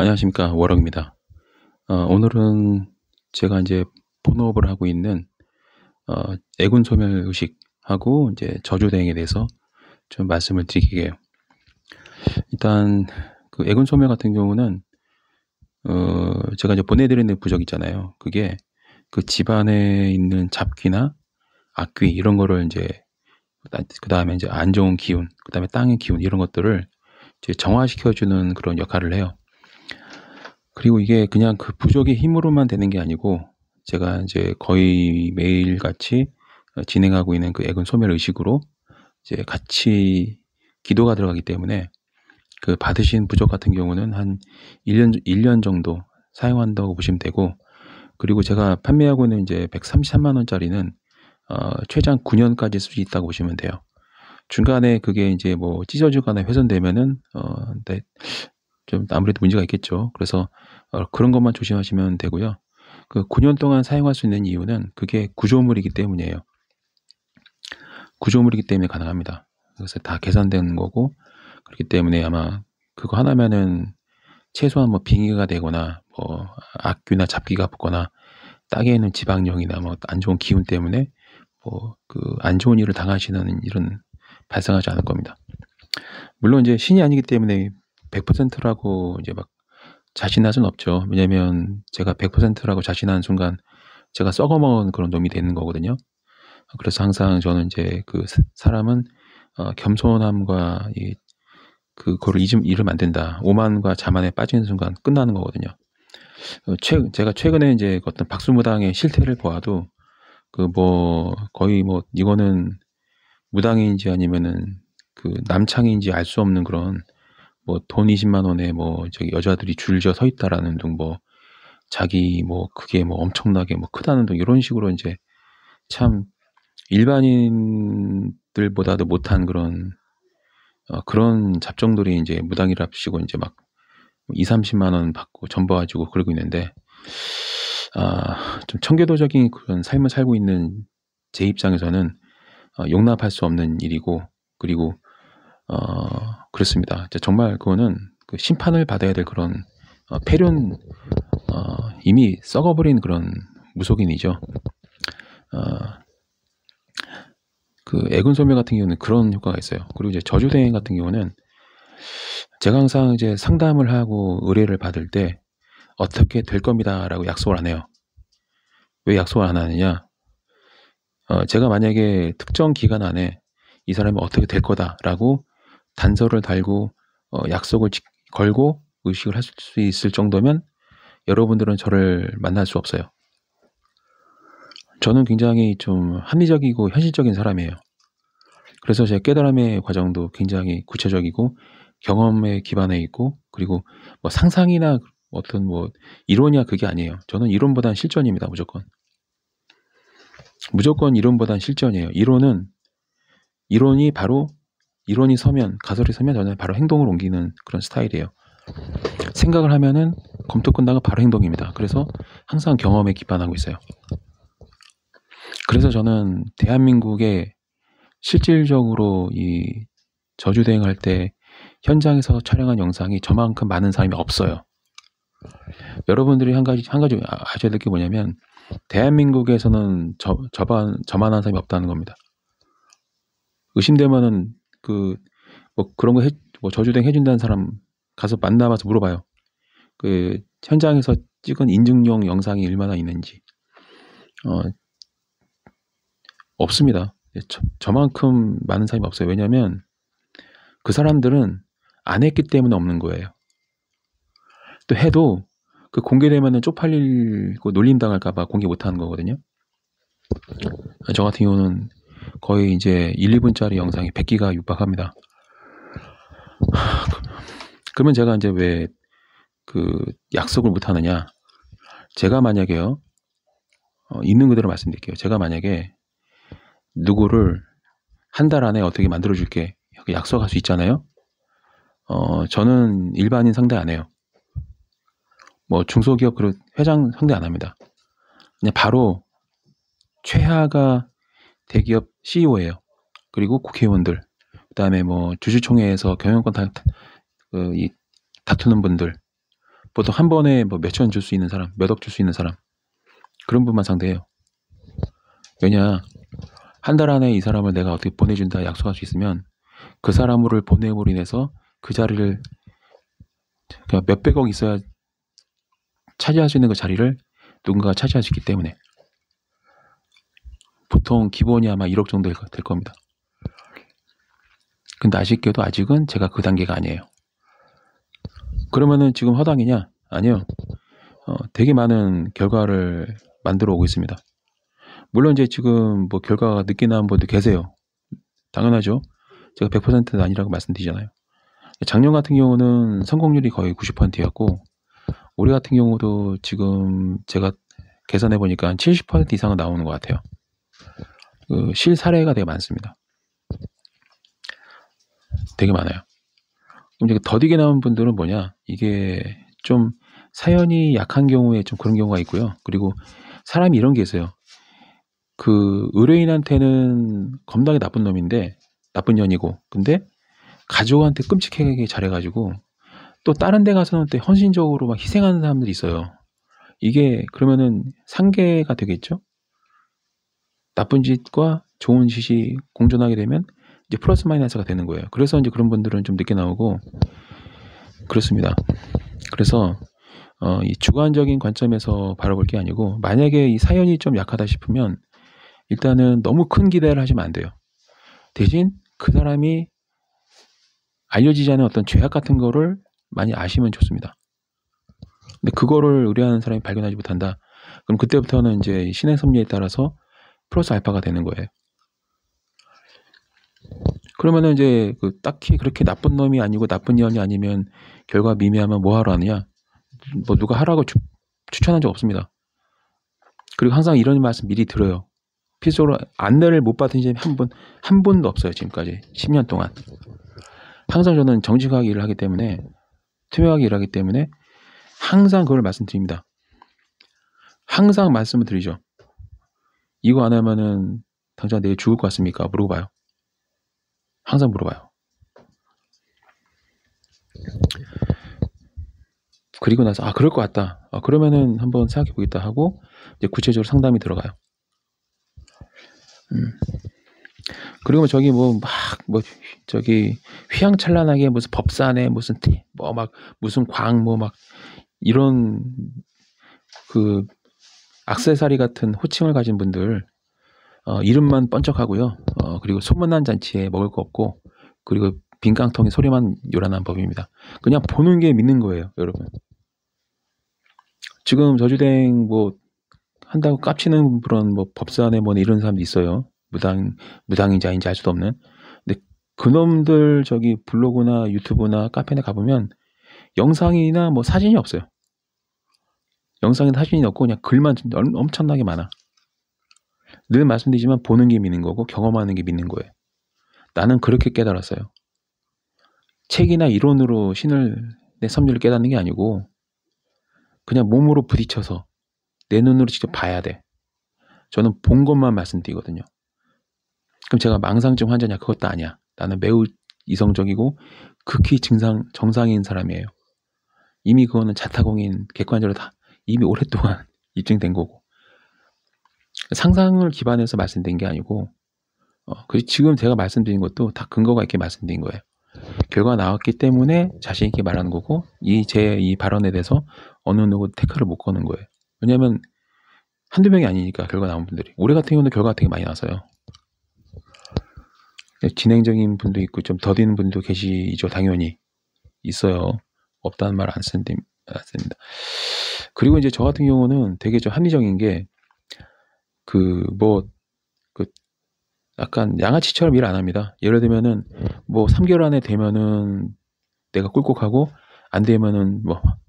안녕하십니까. 워럭입니다. 오늘은 제가 이제 본업을 하고 있는 애군 소멸 의식하고 이제 저주대행에 대해서 좀 말씀을 드릴게요. 일단 그 애군 소멸 같은 경우는 제가 이제 보내드리는 부적 있잖아요. 그게 그 집안에 있는 잡귀나 악귀 이런 거를 이제 그다음에 이제 안 좋은 기운, 그다음에 땅의 기운 이런 것들을 이제 정화시켜주는 그런 역할을 해요. 그리고 이게 그냥 그 부적의 힘으로만 되는 게 아니고 제가 이제 거의 매일같이 진행하고 있는 그 애군 소멸 의식으로 이제 같이 기도가 들어가기 때문에 그 받으신 부적 같은 경우는 한 1년 정도 사용한다고 보시면 되고, 그리고 제가 판매하고 있는 이제 133만 원짜리는 최장 9년까지 쓸 수 있다고 보시면 돼요. 중간에 그게 이제 뭐 찢어지거나 훼손되면은 네, 좀 아무래도 문제가 있겠죠. 그래서 그런 것만 조심하시면 되고요. 그 9년 동안 사용할 수 있는 이유는 그게 구조물이기 때문이에요. 구조물이기 때문에 가능합니다. 그래서 다 계산된 거고, 그렇기 때문에 아마 그거 하나면은 최소한 뭐 빙의가 되거나 뭐 악귀나 잡기가 붙거나 땅에 있는 지방령이나 뭐 안 좋은 기운 때문에 뭐 그 안 좋은 일을 당하시는 일은 발생하지 않을 겁니다. 물론 이제 신이 아니기 때문에 100%라고 이제 막 자신할 수는 없죠. 왜냐면 제가 100%라고 자신하는 순간 제가 썩어먹은 그런 놈이 되는 거거든요. 그래서 항상 저는 이제 그 사람은 겸손함과 그거를 잃으면 안 된다. 오만과 자만에 빠지는 순간 끝나는 거거든요. 제가 최근에 이제 어떤 박수무당의 실태를 보아도 그 뭐 거의 뭐 이거는 무당인지 아니면은 그 남창인지 알 수 없는 그런 뭐 돈 20만 원에 뭐 저기 여자들이 줄져 서 있다라는 등 뭐 자기 뭐 그게 뭐 엄청나게 뭐 크다는 등 이런 식으로 이제 참 일반인들보다도 못한 그런 잡종들이 이제 무당이랍시고 이제 막 2, 30만 원 받고 전부가지고 그러고 있는데, 좀 청교도적인 그런 삶을 살고 있는 제 입장에서는 용납할 수 없는 일이고, 그리고 그렇습니다. 정말 그거는 그 심판을 받아야 될 그런 폐륜, 이미 썩어버린 그런 무속인이죠. 그 애군 소멸 같은 경우는 그런 효과가 있어요. 그리고 이제 저주대행 같은 경우는 제가 항상 이제 상담을 하고 의뢰를 받을 때 어떻게 될 겁니다라고 약속을 안 해요. 왜 약속을 안 하느냐? 제가 만약에 특정 기간 안에 이 사람이 어떻게 될 거다라고 단서를 달고 약속을 걸고 의식을 할 수 있을 정도면 여러분들은 저를 만날 수 없어요. 저는 굉장히 좀 합리적이고 현실적인 사람이에요. 그래서 제 깨달음의 과정도 굉장히 구체적이고 경험에 기반해 있고, 그리고 뭐 상상이나 어떤 뭐 이론이야 그게 아니에요. 저는 이론보단 실전입니다. 무조건 이론보단 실전이에요. 이론이 서면, 가설이 서면 저는 바로 행동을 옮기는 그런 스타일이에요. 생각을 하면은 검토 끝나고 바로 행동입니다. 그래서 항상 경험에 기반하고 있어요. 그래서 저는 대한민국에 실질적으로 이 저주대행할 때 현장에서 촬영한 영상이 저만큼 많은 사람이 없어요. 여러분들이 한 가지 아셔야 될 게 뭐냐면 대한민국에서는 저만한 사람이 없다는 겁니다. 의심되면은 뭐 그런 거 뭐 저주대행 해준다는 사람 가서 만나봐서 물어봐요. 그 현장에서 찍은 인증용 영상이 얼마나 있는지. 없습니다. 저만큼 많은 사람이 없어요. 왜냐면 그 사람들은 안 했기 때문에 없는 거예요. 또 해도 그 공개되면은 쪽팔리고 놀림당할까봐 공개 못하는 거거든요. 저 같은 경우는 거의 이제 1, 2분짜리 영상이 100기가 육박합니다. 그러면 제가 이제 왜 그 약속을 못 하느냐? 제가 만약에요, 있는 그대로 말씀드릴게요. 제가 만약에 누구를 한 달 안에 어떻게 만들어줄게 약속할 수 있잖아요. 저는 일반인 상대 안 해요. 뭐 중소기업 그룹 회장 상대 안 합니다. 그냥 바로 최하가 대기업 CEO예요. 그리고 국회의원들, 그다음에 뭐 주주총회에서 경영권 다투는 분들, 보통 한 번에 뭐 몇천 줄 수 있는 사람, 몇 억 줄 수 있는 사람, 그런 분만 상대해요. 왜냐, 한 달 안에 이 사람을 내가 어떻게 보내준다 약속할 수 있으면 그 사람을 보냄으로 인해서 그 자리를 그냥 몇백억 있어야 차지할 수 있는 그 자리를 누군가가 차지할 수 있기 때문에 보통 기본이 아마 1억 정도 될 겁니다. 근데 아쉽게도 아직은 제가 그 단계가 아니에요. 그러면은 지금 허당이냐? 아니요. 되게 많은 결과를 만들어 오고 있습니다. 물론 이제 지금 뭐 결과가 늦게 나온 분도 계세요. 당연하죠. 제가 100%는 아니라고 말씀드리잖아요. 작년 같은 경우는 성공률이 거의 90%였고 올해 같은 경우도 지금 제가 계산해 보니까 70% 이상은 나오는 것 같아요. 그 실사례가 되게 많습니다. 되게 많아요. 그럼 이제 더디게 나온 분들은 뭐냐? 이게 좀 사연이 약한 경우에 좀 그런 경우가 있고요. 그리고 사람이 이런 게 있어요. 그 의뢰인한테는 겁나게 나쁜 놈인데 나쁜 년이고 근데 가족한테 끔찍하게 잘해가지고 또 다른 데 가서는 또 헌신적으로 막 희생하는 사람들이 있어요. 이게 그러면은 상계가 되겠죠? 나쁜 짓과 좋은 짓이 공존하게 되면 이제 플러스 마이너스가 되는 거예요. 그래서 이제 그런 분들은 좀 늦게 나오고 그렇습니다. 그래서 이 주관적인 관점에서 바라볼 게 아니고 만약에 이 사연이 좀 약하다 싶으면 일단은 너무 큰 기대를 하시면 안 돼요. 대신 그 사람이 알려지지 않은 어떤 죄악 같은 거를 많이 아시면 좋습니다. 근데 그거를 의뢰하는 사람이 발견하지 못한다. 그럼 그때부터는 이제 신의 섭리에 따라서 플러스 알파가 되는 거예요. 그러면은 이제 그 딱히 그렇게 나쁜 놈이 아니고 나쁜 년이 아니면 결과 미미하면 뭐 하러 하느냐? 뭐 누가 하라고 추천한 적 없습니다. 그리고 항상 이런 말씀 미리 들어요. 필수적으로 안내를 못 받은 사람이 한 분도 없어요. 지금까지 10년 동안. 항상 저는 정직하게 일을 하기 때문에 투명하게 일하기 때문에 항상 그걸 말씀드립니다. 항상 말씀을 드리죠. 이거 안 하면은 당장 내일 죽을 것 같습니까? 물어봐요. 항상 물어봐요. 그리고 나서 그럴 것 같다. 그러면은 한번 생각해 보겠다 하고 이제 구체적으로 상담이 들어가요. 그리고 저기 저기 휘황찬란하게 무슨 법산에 무슨 무슨 광 이런 그 액세서리 같은 호칭을 가진 분들 이름만 번쩍하고요. 그리고 소문난 잔치에 먹을 거 없고 그리고 빈 깡통에 소리만 요란한 법입니다. 그냥 보는 게 믿는 거예요, 여러분. 지금 저주대행 한다고 깝치는 그런 법사네 이런 사람도 있어요. 무당인지 아닌지 알 수도 없는. 근데 그놈들 저기 블로그나 유튜브나 카페에 가보면 영상이나 사진이 없어요. 영상이나 사진이 없고 그냥 글만 엄청나게 많아. 늘 말씀드리지만 보는 게 믿는 거고 경험하는 게 믿는 거예요. 나는 그렇게 깨달았어요. 책이나 이론으로 내 섭리를 깨닫는 게 아니고 그냥 몸으로 부딪혀서 내 눈으로 직접 봐야 돼. 저는 본 것만 말씀드리거든요. 그럼 제가 망상증 환자냐? 그것도 아니야. 나는 매우 이성적이고 극히 정상인 사람이에요. 이미 그거는 자타공인 객관적으로 다 이미 오랫동안 입증된 거고 상상을 기반해서 말씀드린 게 아니고 지금 제가 말씀드린 것도 다 근거가 있게 말씀드린 거예요. 결과가 나왔기 때문에 자신 있게 말하는 거고 제 이 발언에 대해서 어느 누구 태클을 못 거는 거예요. 왜냐하면 한두 명이 아니니까 결과 나온 분들이. 올해 같은 경우는 결과가 되게 많이 나서요. 진행적인 분도 있고 좀 더디는 분도 계시죠. 당연히 있어요. 없다는 말 안 씁니다. 그리고 이제 저 같은 경우는 되게 좀 합리적인 게 약간 양아치처럼 일 안 합니다. 예를 들면은 3개월 안에 되면은 내가 꿀꺽하고 안 되면은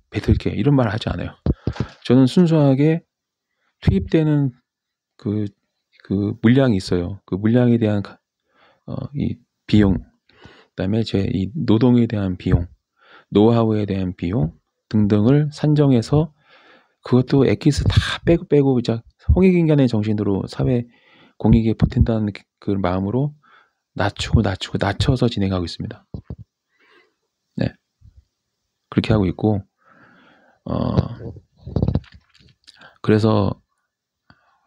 뱉을게 이런 말 하지 않아요. 저는 순수하게 투입되는 그 물량이 있어요. 그 물량에 대한 이 비용, 그다음에 제 이 노동에 대한 비용, 노하우에 대한 비용 등등을 산정해서 그것도 엑기스 다 빼고 홍익인간의 정신으로 사회 공익에 보탠다는 그 마음으로 낮춰서 진행하고 있습니다. 네. 그렇게 하고 있고 그래서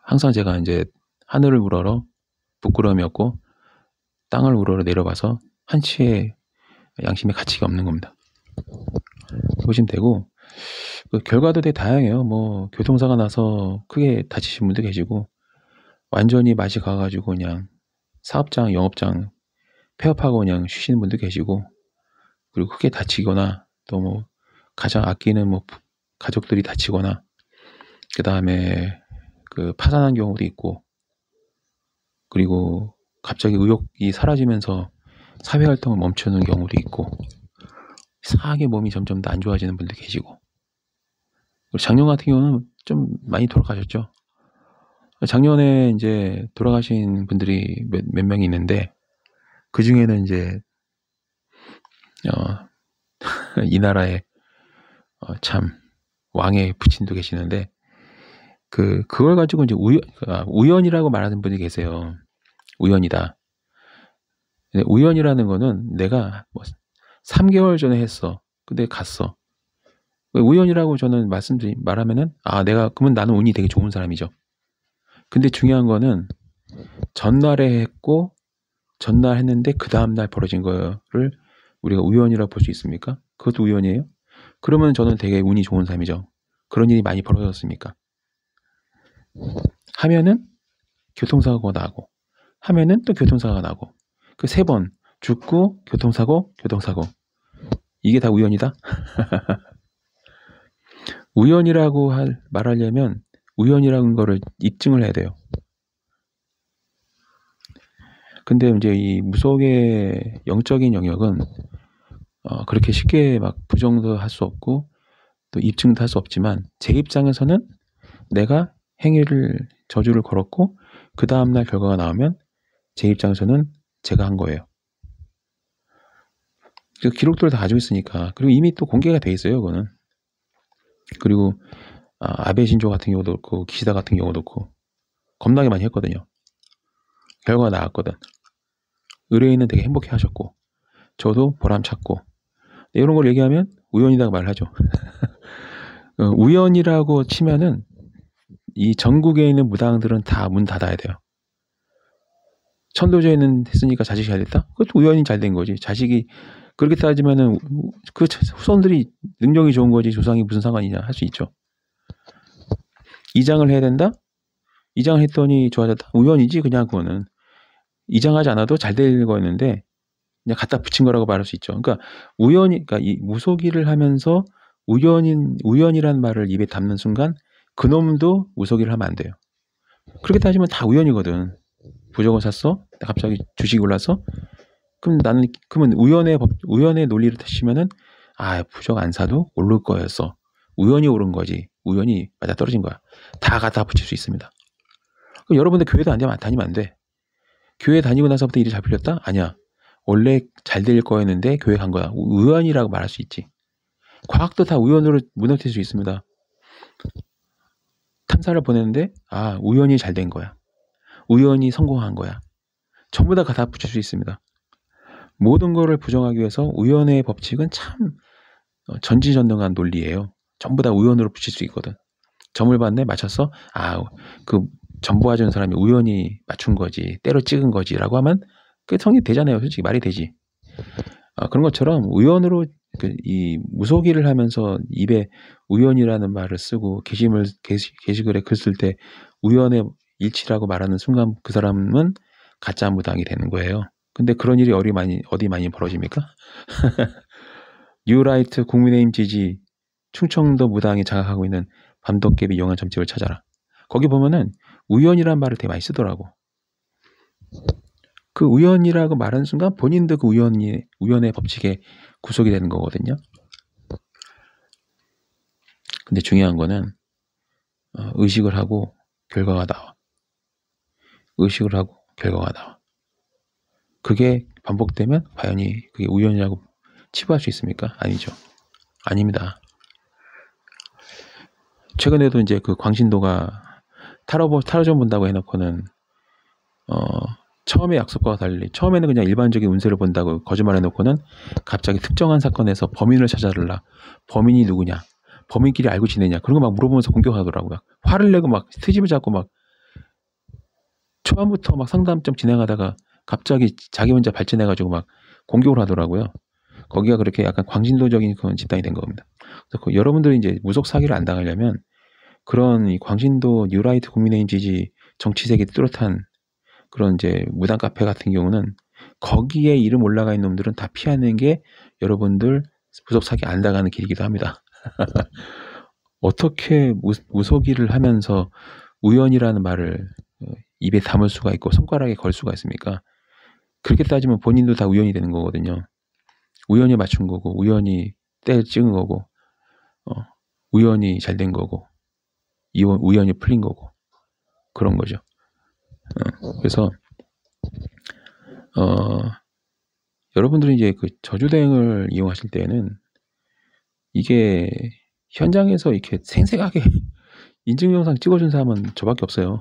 항상 제가 이제 하늘을 우러러 부끄러움이 없고 땅을 우러러 내려봐서 한치의 양심의 가치가 없는 겁니다. 보시면 되고, 그 결과도 되게 다양해요. 뭐 교통사가 나서 크게 다치신 분도 계시고, 완전히 맛이 가가지고 그냥 사업장, 영업장 폐업하고 그냥 쉬시는 분도 계시고, 그리고 크게 다치거나 또 뭐 가장 아끼는 뭐 가족들이 다치거나, 그 다음에 그 파산한 경우도 있고, 그리고 갑자기 의욕이 사라지면서 사회활동을 멈추는 경우도 있고, 이상하게 몸이 점점 더 안 좋아지는 분도 계시고, 그리고 작년 같은 경우는 좀 많이 돌아가셨죠. 작년에 이제 돌아가신 분들이 몇 명이 있는데, 그 중에는 이제 이 나라의 참 왕의 부친도 계시는데, 그걸 가지고 이제 우연이라고 말하는 분이 계세요. 우연이다. 근데 우연이라는 거는 내가 뭐 3개월 전에 했어. 근데 갔어. 우연이라고 저는 말하면은, 그러면 나는 운이 되게 좋은 사람이죠. 근데 중요한 거는 전날에 했고, 전날 했는데 그 다음날 벌어진 거를 우리가 우연이라고 볼 수 있습니까? 그것도 우연이에요? 그러면 저는 되게 운이 좋은 사람이죠. 그런 일이 많이 벌어졌습니까? 하면은 교통사고가 나고, 하면은 또 교통사고가 나고, 그 3번 죽고 교통사고. 이게 다 우연이다? 우연이라고 말하려면 우연이라는 거를 입증을 해야 돼요. 근데 이제 이 무속의 영적인 영역은 그렇게 쉽게 막 부정도 할 수 없고 또 입증도 할 수 없지만, 제 입장에서는 내가 저주를 걸었고 그 다음날 결과가 나오면 제 입장에서는 제가 한 거예요. 그 기록들을 다 가지고 있으니까. 그리고 이미 또 공개가 돼 있어요, 그거는. 그리고 아베 신조 같은 경우도 그렇고 기시다 같은 경우도 그렇고 겁나게 많이 했거든요. 결과가 나왔거든. 의뢰인은 되게 행복해 하셨고 저도 보람찼고, 이런 걸 얘기하면 우연이라고 말하죠. 우연이라고 치면은 이 전국에 있는 무당들은 다 문 닫아야 돼요. 천도제는 했으니까 자식이 잘 됐다? 그것도 우연히 잘 된 거지. 자식이 그렇게 따지면은 그 후손들이 능력이 좋은 거지 조상이 무슨 상관이냐 할 수 있죠. 이장을 해야 된다? 이장을 했더니 좋아졌다? 우연이지. 그냥 그거는 이장하지 않아도 잘 될 거였는데 그냥 갖다 붙인 거라고 말할 수 있죠. 그러니까 이 무속일을 하면서 우연이라는 말을 입에 담는 순간 그놈도 무속일을 하면 안 돼요. 그렇게 따지면 다 우연이거든. 부적을 샀어? 갑자기 주식이 올라서? 그러면 우연의 논리를 타시면은, 부적 안 사도 오를 거였어. 우연히 오른 거지. 우연히 맞아 떨어진 거야. 다 갖다 붙일 수 있습니다. 그럼 여러분들 교회도 다니면 안 돼. 교회 다니고 나서부터 일이 잘 풀렸다? 아니야. 원래 잘 될 거였는데 교회 간 거야. 우연이라고 말할 수 있지. 과학도 다 우연으로 무너뜨릴 수 있습니다. 탐사를 보냈는데 우연히 잘 된 거야. 우연히 성공한 거야. 전부 다 붙일 수 있습니다. 모든 거를 부정하기 위해서 우연의 법칙은 참 전지전능한 논리예요. 전부 다 우연으로 붙일 수 있거든. 점을 봤네, 맞췄어? 그 점 보아주는 사람이 우연히 맞춘 거지, 때려 찍은 거지라고 하면 그게 성립되잖아요. 솔직히 말이 되지. 그런 것처럼 우연으로 이 무속일을 하면서 입에 우연이라는 말을 쓰고 게시글에 글 쓸 때 우연의 일치라고 말하는 순간 그 사람은 가짜 무당이 되는 거예요. 근데 그런 일이 어디 많이 벌어집니까? 뉴라이트 국민의힘 지지 충청도 무당이 장악하고 있는 밤도깨비 영화 점집을 찾아라. 거기 보면은 우연이란 말을 되게 많이 쓰더라고. 그 우연이라고 말하는 순간 본인도 그 우연의 법칙에 구속이 되는 거거든요. 근데 중요한 거는 의식을 하고 결과가 나와. 의식을 하고 결과가 나와. 그게 반복되면 과연 그게 우연이라고 치부할 수 있습니까? 아니죠. 아닙니다. 최근에도 이제 그 광신도가 타로점 본다고 해놓고는 처음에 약속과 달리 처음에는 그냥 일반적인 운세를 본다고 거짓말 해놓고는 갑자기 특정한 사건에서 범인을 찾아달라. 범인이 누구냐? 범인끼리 알고 지내냐 그런 거 막 물어보면서 공격하더라고요. 화를 내고 막 트집을 잡고 막 초반부터 막 상담점 진행하다가 갑자기 자기 혼자 발전해가지고 막 공격을 하더라고요. 거기가 그렇게 약간 광신도적인 그런 집단이 된 겁니다. 그래서 여러분들이 이제 무속 사기를 안 당하려면 그런 이 광신도 뉴라이트 국민의힘 지지 정치색이 뚜렷한 그런 이제 무당 카페 같은 경우는 거기에 이름 올라가 있는 놈들은 다 피하는 게 여러분들 무속 사기 안 당하는 길이기도 합니다. 어떻게 무속일을 하면서 우연이라는 말을 입에 담을 수가 있고 손가락에 걸 수가 있습니까? 그렇게 따지면 본인도 다 우연이 되는 거거든요. 우연히 맞춘 거고 우연히 때 찍은 거고 우연히 잘 된 거고 우연히 풀린 거고 그런 거죠. 그래서 여러분들이 이제 그 저주대행을 이용하실 때는 이게 현장에서 이렇게 생생하게 인증 영상 찍어준 사람은 저밖에 없어요.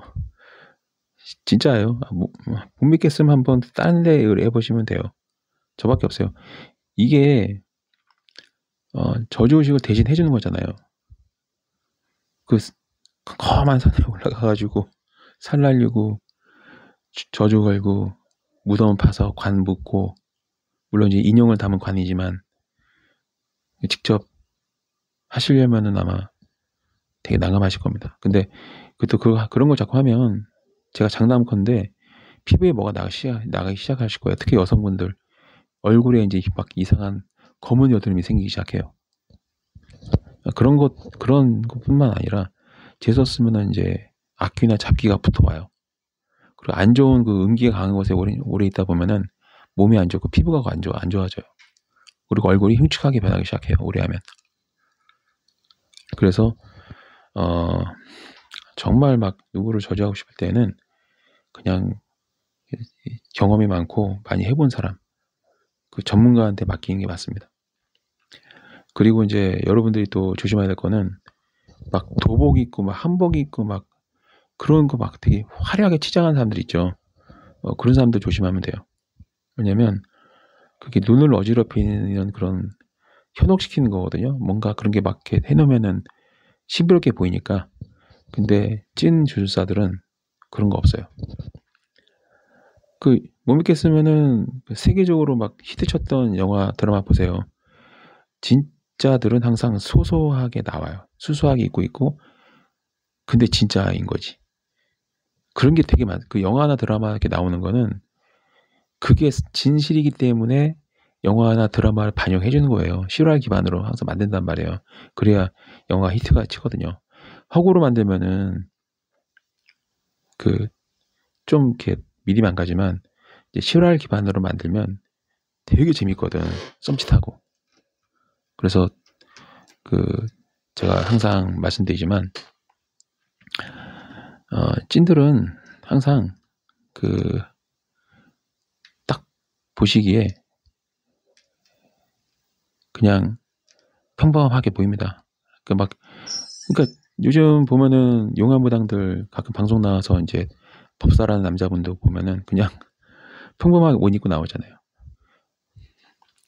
진짜예요. 못 믿겠으면 한번 다른 데 해보시면 돼요. 저밖에 없어요. 이게 저주의식을 대신 해주는 거잖아요. 그 컴컴한 산에 올라가가지고 산 날리고 저주 걸고 무덤 파서 관 묻고 물론 이제 인형을 담은 관이지만 직접 하시려면은 아마 되게 난감하실 겁니다. 근데 그런 걸 자꾸 하면 제가 장담컨대 피부에 뭐가 나가기 시작하실 거예요. 특히 여성분들 얼굴에 이제 막 이상한 검은 여드름이 생기기 시작해요. 그런 것뿐만 아니라 재수 없으면은 이제 악귀나 잡기가 붙어와요. 그리고 안 좋은 그 음기가 강한 곳에 오래 있다 보면은 몸이 안 좋고 피부가 안 좋아져요. 그리고 얼굴이 흉측하게 변하기 시작해요. 오래 하면. 그래서 정말 막 누구를 저주하고 싶을 때는 그냥 경험이 많고 많이 해본 사람, 그 전문가한테 맡기는 게 맞습니다. 그리고 이제 여러분들이 또 조심해야 될 거는 막 도복 입고 막 한복 입고 막 그런 거 막 되게 화려하게 치장한 사람들 있죠. 그런 사람들 조심하면 돼요. 왜냐면 그게 눈을 어지럽히는 그런 현혹시키는 거거든요. 뭔가 그런 게 막 이렇게 해놓으면은 신비롭게 보이니까. 근데 찐 주술사들은 그런 거 없어요. 못 믿겠으면은 세계적으로 막 히트쳤던 영화 드라마 보세요. 진짜들은 항상 소소하게 나와요. 수수하게 입고 있고 근데 진짜인 거지. 그런 게 되게 그 영화나 드라마 이렇게 나오는 거는 그게 진실이기 때문에 영화나 드라마를 반영해 주는 거예요. 실화 기반으로 항상 만든단 말이에요. 그래야 영화 히트가 치거든요. 허구로 만들면은 좀 이렇게 미리 망가지만 이제 실화 기반으로 만들면 되게 재밌거든. 썸짓하고. 그래서 제가 항상 말씀드리지만 찐들은 항상 딱 보시기에 그냥 평범하게 보입니다. 그러니까 요즘 보면은 용화무당들 가끔 방송 나와서 이제 법사라는 남자분도 보면은 그냥 평범하게 옷 입고 나오잖아요.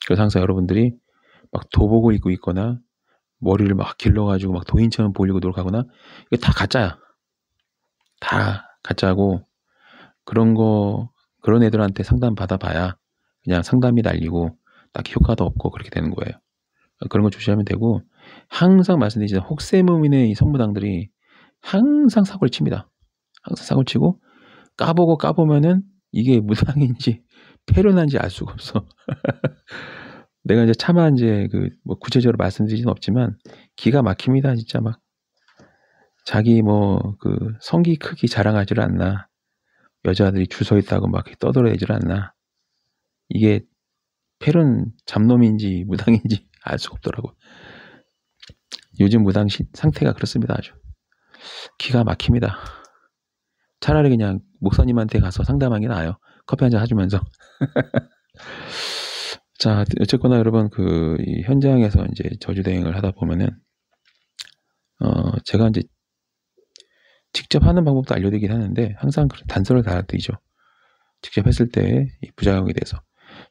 그래서 항상 여러분들이 막 도복을 입고 있거나 머리를 막 길러가지고 막 도인처럼 보이려고 노력하거나 이게 다 가짜야. 다 가짜고 그런 애들한테 상담 받아봐야 그냥 상담이 날리고 딱히 효과도 없고 그렇게 되는 거예요. 그런 거 조심하면 되고 항상 말씀드리지만 혹세무민의 이 선무당들이 항상 사고를 칩니다. 항상 사고를 치고 까보면은 이게 무당인지 페르난지 알 수가 없어. 내가 이제 차마 이제 뭐 구체적으로 말씀드리진 없지만 기가 막힙니다. 진짜 막 자기 성기 크기 자랑하지를 않나. 여자들이 줄 서 있다고 막 떠들어대지를 않나. 이게 페른 잡놈인지 무당인지 알 수가 없더라고. 요즘 무당 상태가 그렇습니다. 아주 기가 막힙니다. 차라리 그냥 목사님한테 가서 상담하는 게 나아요. 커피 한잔 해주면서. 자, 어쨌거나 여러분 이 현장에서 이제 저주대행을 하다 보면은 제가 이제 직접 하는 방법도 알려드리긴 하는데 항상 단서를 달아드리죠. 직접 했을 때 이 부작용에 대해서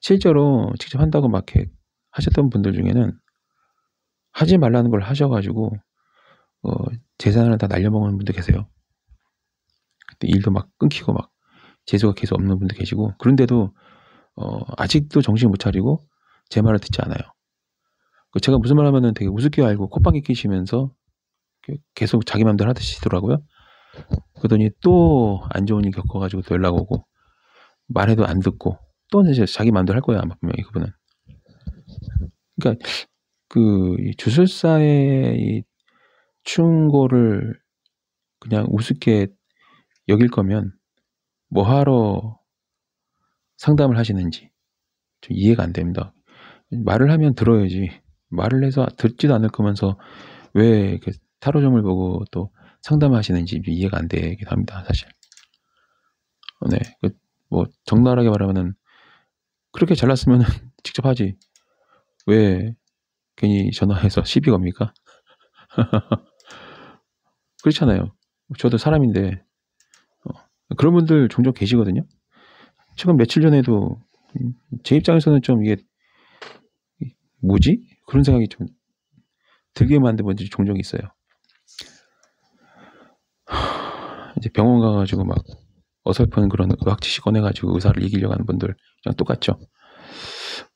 실제로 직접 한다고 막 이렇게 하셨던 분들 중에는 하지 말라는 걸 하셔 가지고 재산을 다 날려먹는 분도 계세요. 그때 일도 막 끊기고 막 재수가 계속 없는 분도 계시고, 그런데도 아직도 정신 못 차리고 제 말을 듣지 않아요. 제가 무슨 말 하면은 되게 우습게 알고 콧방귀 끼시면서 계속 자기 맘대로 하시더라고요. 그러더니 또 안 좋은 일 겪어 가지고 또 연락 오고, 말해도 안 듣고 또 이제 자기 맘대로 할 거예요, 아마 분명히 그분은. 그러니까 이 주술사의 이 충고를 그냥 우습게 여길 거면 뭐하러 상담을 하시는지 좀 이해가 안 됩니다. 말을 하면 들어야지. 말을 해서 듣지도 않을 거면서 왜 이렇게 타로점을 보고 또 상담을 하시는지 이해가 안 되긴 합니다, 사실. 네, 뭐 적나라하게 말하면은 그렇게 잘났으면 직접 하지. 왜 괜히 전화해서 시비 겁니까? 그렇잖아요. 저도 사람인데 그런 분들 종종 계시거든요. 최근 며칠 전에도 제 입장에서는 좀 이게 뭐지? 그런 생각이 좀 들게 만든 분들이 종종 있어요. 이제 병원 가가지고 막 어설픈 그런 의학 지식 꺼내가지고 의사를 이기려고 하는 분들이랑 똑같죠.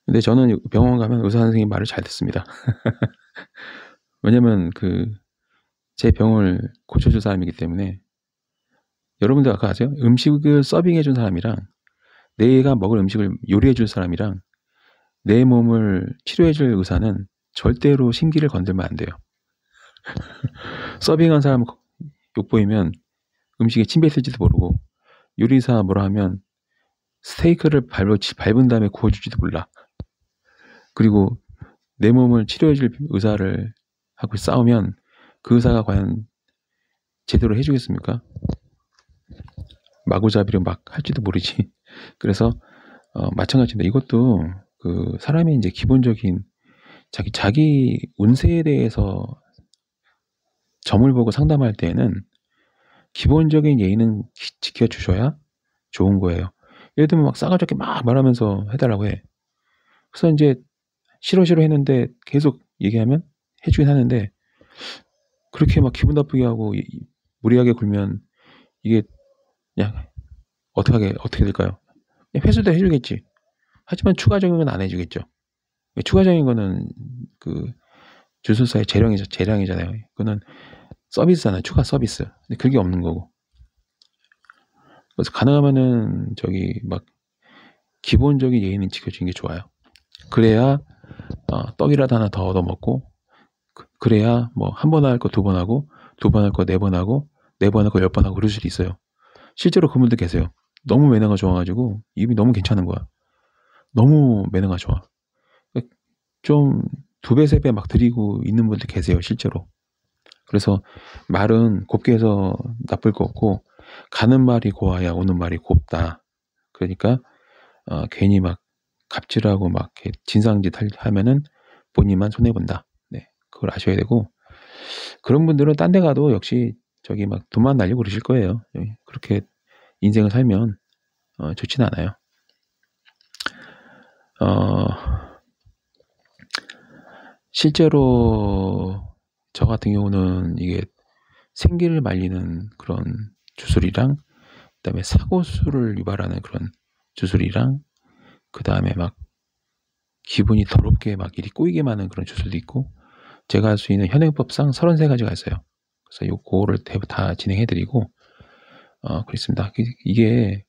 근데 저는 병원 가면 의사 선생님 말을 잘 듣습니다. 왜냐면 제 병을 고쳐줄 사람이기 때문에. 여러분들 아까 아세요? 음식을 서빙해준 사람이랑 내가 먹을 음식을 요리해줄 사람이랑 내 몸을 치료해줄 의사는 절대로 심기를 건들면 안 돼요. 서빙한 사람 욕보이면 음식에 침 뱉을지도 모르고, 요리사 뭐라 하면 스테이크를 밟은 다음에 구워줄지도 몰라. 그리고 내 몸을 치료해줄 의사를 하고 싸우면 그 의사가 과연 제대로 해주겠습니까? 마구잡이로 막 할지도 모르지. 그래서 마찬가지입니다. 이것도 사람이 이제 기본적인 자기 운세에 대해서 점을 보고 상담할 때에는 기본적인 예의는 지켜주셔야 좋은 거예요. 예를 들면 막 싸가지 없게 막 말하면서 해달라고 해. 그래서 이제 싫어 했는데 계속 얘기하면 해주긴 하는데, 그렇게 막 기분 나쁘게 하고 무리하게 굴면 이게 그냥 어떻게 될까요? 그냥 회수도 해주겠지. 하지만 추가적인 건 안 해주겠죠. 추가적인 거는 주술사의 재량이잖아요. 그거는 서비스잖아요. 추가 서비스. 근데 그게 없는 거고. 그래서 가능하면은 막 기본적인 예의는 지켜주는 게 좋아요. 그래야 떡이라도 하나 더 얻어먹고, 그래야 뭐 한 번 할 거 2번 하고, 2번 할 거 4번 하고, 4번 할 거 10번 하고 그럴 수도 있어요. 실제로 그분들 계세요. 너무 매너가 좋아가지고 입이 너무 괜찮은 거야. 너무 매너가 좋아. 좀 2배, 3배 막 드리고 있는 분들 계세요, 실제로. 그래서 말은 곱게 해서 나쁠 거 없고, 가는 말이 고와야 오는 말이 곱다. 그러니까 괜히 막 갑질하고 막 진상짓 하면은 본인만 손해본다. 네, 그걸 아셔야 되고, 그런 분들은 딴 데 가도 역시 막 돈만 날리고 그러실 거예요. 그렇게 인생을 살면 좋지는 않아요. 실제로 저 같은 경우는 이게 생기를 말리는 그런 주술이랑, 그다음에 사고수를 유발하는 그런 주술이랑, 그다음에 막 기분이 더럽게 막 일이 꼬이게 하는 그런 주술도 있고, 제가 할 수 있는 현행법상 33가지가 있어요. 그래서 그거를 다 진행해드리고 그렇습니다. 이게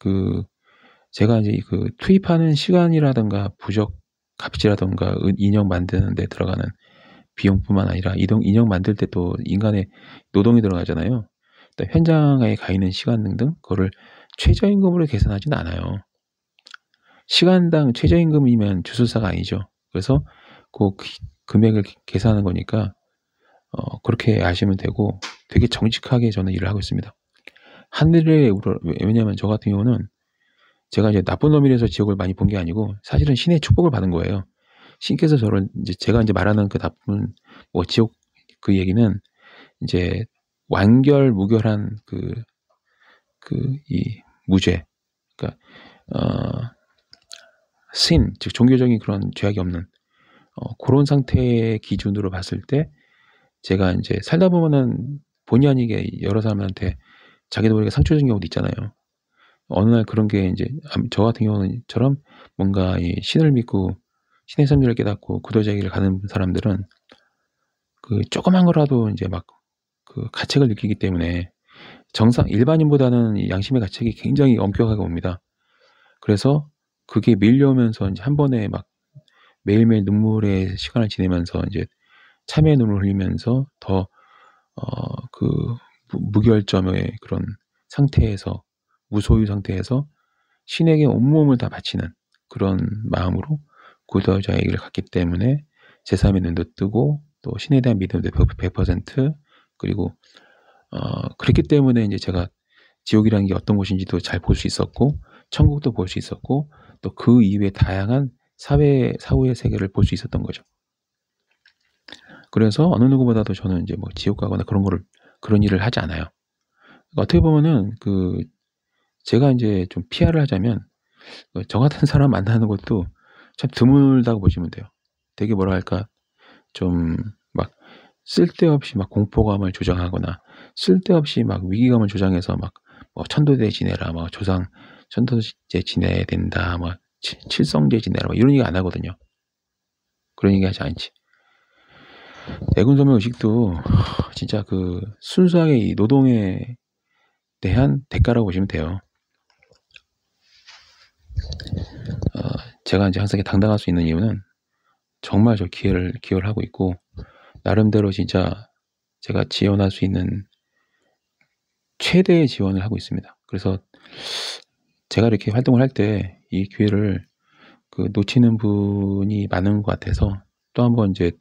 제가 이제 투입하는 시간이라든가 부적 값이라든가 인형 만드는 데 들어가는 비용뿐만 아니라 인형 만들 때 또 인간의 노동이 들어가잖아요. 현장에 가 있는 시간 등등 그거를 최저임금으로 계산하지는 않아요. 시간당 최저임금이면 주술사가 아니죠. 그래서 금액을 계산하는 거니까 그렇게 아시면 되고, 되게 정직하게 저는 일을 하고 있습니다. 하늘에 왜냐면 저 같은 경우는 제가 이제 나쁜 놈이라서 지옥을 많이 본 게 아니고, 사실은 신의 축복을 받은 거예요. 신께서 저를 제가 이제 말하는 나쁜 지옥 얘기는 이제 완결무결한 이 무죄, 그러니까 즉 종교적인 그런 죄악이 없는 고런 상태의 기준으로 봤을 때 제가 인제 살다 보면은 본의 아니게 여러 사람한테 자기도 모르게 상처 준 경우도 있잖아요. 어느 날 그런 게 인제 저 같은 경우는 처럼 뭔가 이 신을 믿고 신의 섭리를 깨닫고 구도자의 길을 가는 사람들은 그 쪼끄만 거라도 인제 막 그 가책을 느끼기 때문에 정상 일반인보다는 이 양심의 가책이 굉장히 엄격하게 옵니다. 그래서 그게 밀려오면서 인제 한 번에 막 매일매일 눈물의 시간을 지내면서 인제 참회의 눈물을 흘리면서 더 그 무결점의 그런 상태에서 무소유 상태에서 신에게 온몸을 다 바치는 그런 마음으로 구도자의 길을 갔기 때문에 제3의 눈도 뜨고 또 신에 대한 믿음도 100% 그리고 그랬기 때문에 인제 제가 지옥이라는 게 어떤 곳인지도 잘 볼 수 있었고 천국도 볼 수 있었고 또 그 이외의 다양한 사후의 세계를 볼 수 있었던 거죠. 그래서 어느 누구보다도 저는 인제 뭐 지옥 가거나 그런 일을 하지 않아요. 어떻게 보면은 제가 인제 좀 PR을 하자면 저 같은 사람 만나는 것도 참 드물다고 보시면 돼요. 되게 뭐라 할까 좀 막 쓸데없이 막 공포감을 조장하거나 쓸데없이 막 위기감을 조장해서 막 뭐 "천도제 지내라." 막 "조상 천도제 지내야 된다." 막 "칠성제 지내라." 막 이런 얘기 안 하거든요. 그런 얘기 하지 않지. 애군소명 의식도 진짜 순수하게 이 노동에 대한 대가라고 보시면 돼요. 어 제가 인제 항상 이렇게 당당할 수 있는 이유는 정말 저 기여를 하고 있고 나름대로 진짜 제가 지원할 수 있는 최대의 지원을 하고 있습니다. 그래서 제가 이렇게 활동을 할 때 이 기회를 놓치는 분이 많은 것 같아서 또 한 번 인제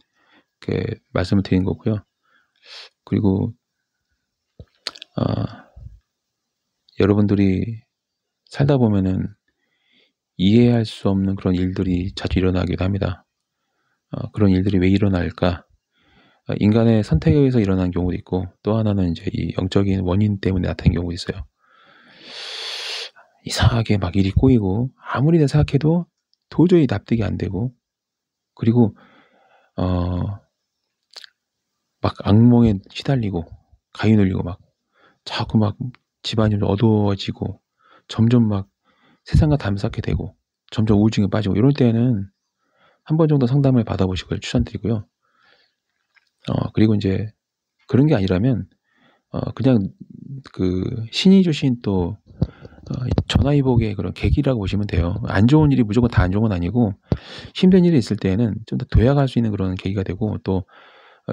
말씀을 드린 거고요. 그리고 어 여러분들이 살다 보면은 이해할 수 없는 그런 일들이 자주 일어나기도 합니다. 그런 일들이 왜 일어날까? 인간의 선택에 의해서 일어나는 경우도 있고 또 하나는 인제 이 영적인 원인 때문에 나타나는 경우도 있어요. 이상하게 막 일이 꼬이고 아무리 내가 생각해도 도저히 납득이 안 되고 그리고 어 막 악몽에 시달리고 가위 눌리고 막 자꾸 막 집안이 어두워지고 점점 막 세상과 담을 쌓게 되고 점점 우울증에 빠지고 이럴 때에는 한 번 정도 상담을 받아 보시길 추천드리고요. 그리고 인제 그런 게 아니라면 그냥 신이 주신 또 전화위복의 그런 계기라고 보시면 돼요. 안 좋은 일이 무조건 다 안 좋은 건 아니고 힘든 일이 있을 때에는 좀 더 도약할 수 있는 그런 계기가 되고 또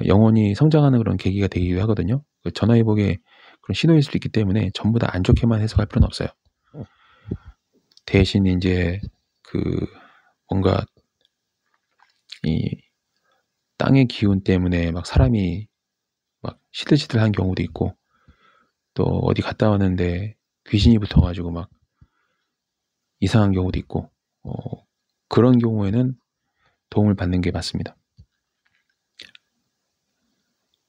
영혼이 성장하는 그런 계기가 되기도 하거든요. 전화위복의 그런 신호일 수도 있기 때문에 전부 다 안 좋게만 해석할 필요는 없어요. 대신 인제 뭔가 이 땅의 기운 때문에 막 사람이 막 시들시들한 경우도 있고 또 어디 갔다 왔는데 귀신이 붙어 가지고 막 이상한 경우도 있고 어 그런 경우에는 도움을 받는 게 맞습니다.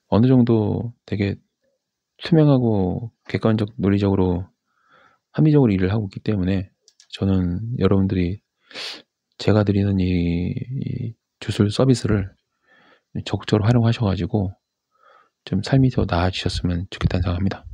어느 정도 되게 투명하고 객관적 논리적으로 합리적으로 일을 하고 있기 때문에 저는 여러분들이 제가 드리는 이 주술 서비스를 적극적으로 활용하셔 가지고 좀 삶이 더 나아지셨으면 좋겠다는 생각합니다.